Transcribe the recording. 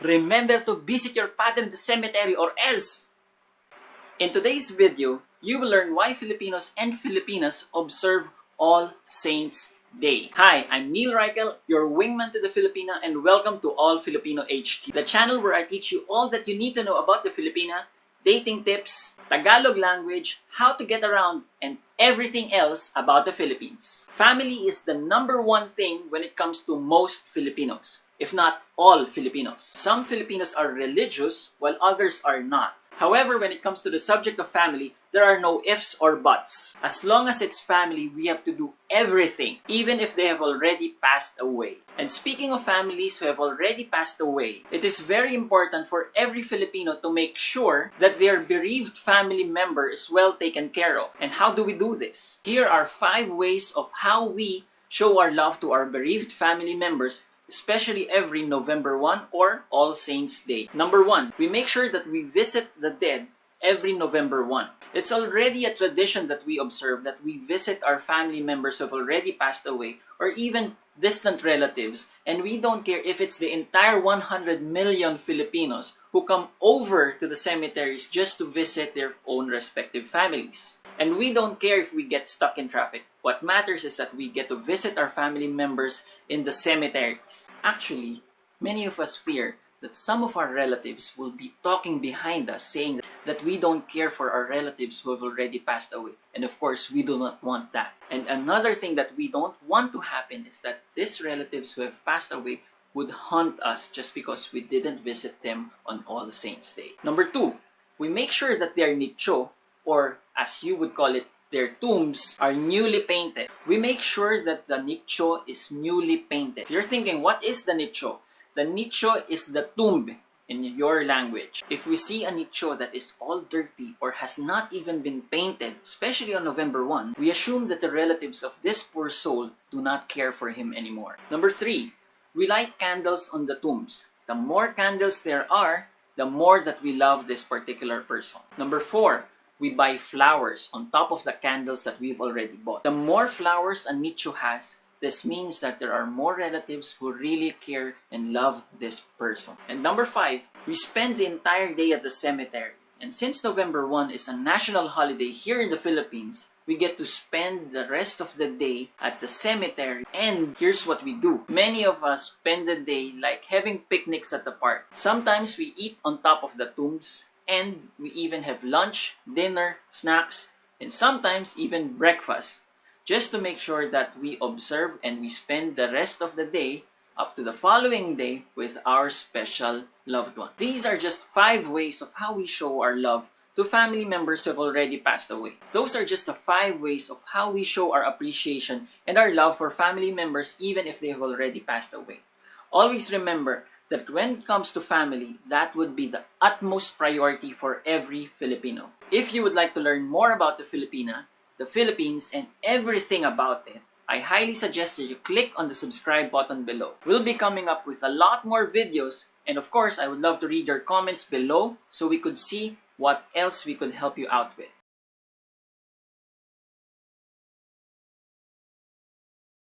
remember to visit your father in the cemetery or else. In today's video, you will learn why Filipinos and Filipinas observe All Saints Day. Hi, I'm Neil Reichel, your wingman to the Filipina, and welcome to All Filipino HQ, the channel where I teach you all that you need to know about the Filipina, dating tips, Tagalog language, how to get around, and everything else about the Philippines. Family is the #1 thing when it comes to most Filipinos, if not all Filipinos. Some Filipinos are religious while others are not. However, when it comes to the subject of family, there are no ifs or buts. As long as it's family, we have to do everything, even if they have already passed away. And speaking of families who have already passed away, it is very important for every Filipino to make sure that their bereaved family member is well taken care of. And how do we do this? Here are 5 ways of how we show our love to our bereaved family members, especially every November 1 or All Saints Day. Number 1, we make sure that we visit the dead every November 1. It's already a tradition that we observe that we visit our family members who have already passed away or even distant relatives, and we don't care if it's the entire 100 million Filipinos who come over to the cemeteries just to visit their own respective families. And we don't care if we get stuck in traffic. What matters is that we get to visit our family members in the cemeteries. Actually, many of us fear that some of our relatives will be talking behind us saying that we don't care for our relatives who have already passed away. And of course, we do not want that. And another thing that we don't want to happen is that these relatives who have passed away would haunt us just because we didn't visit them on All Saints Day. Number 2, we make sure that their nicho, or as you would call it, their tombs, are newly painted. We make sure that the nicho is newly painted. If you're thinking, what is the nicho? The nicho is the tomb in your language. If we see a nicho that is all dirty or has not even been painted, especially on November 1, we assume that the relatives of this poor soul do not care for him anymore. Number 3, we light candles on the tombs. The more candles there are, the more that we love this particular person. Number 4, we buy flowers on top of the candles that we've already bought. The more flowers a nicho has, this means that there are more relatives who really care and love this person. And number 5, we spend the entire day at the cemetery. And since November 1 is a national holiday here in the Philippines, we get to spend the rest of the day at the cemetery. And here's what we do. Many of us spend the day like having picnics at the park. Sometimes we eat on top of the tombs, and we even have lunch, dinner, snacks, and sometimes even breakfast, just to make sure that we observe and we spend the rest of the day up to the following day with our special loved one. These are just 5 ways of how we show our love to family members who have already passed away. Those are just the 5 ways of how we show our appreciation and our love for family members even if they have already passed away. Always remember that when it comes to family, that would be the utmost priority for every Filipino. If you would like to learn more about the Filipina, the Philippines, and everything about it, I highly suggest that you click on the subscribe button below. We'll be coming up with a lot more videos, and of course, I would love to read your comments below so we could see what else we could help you out with.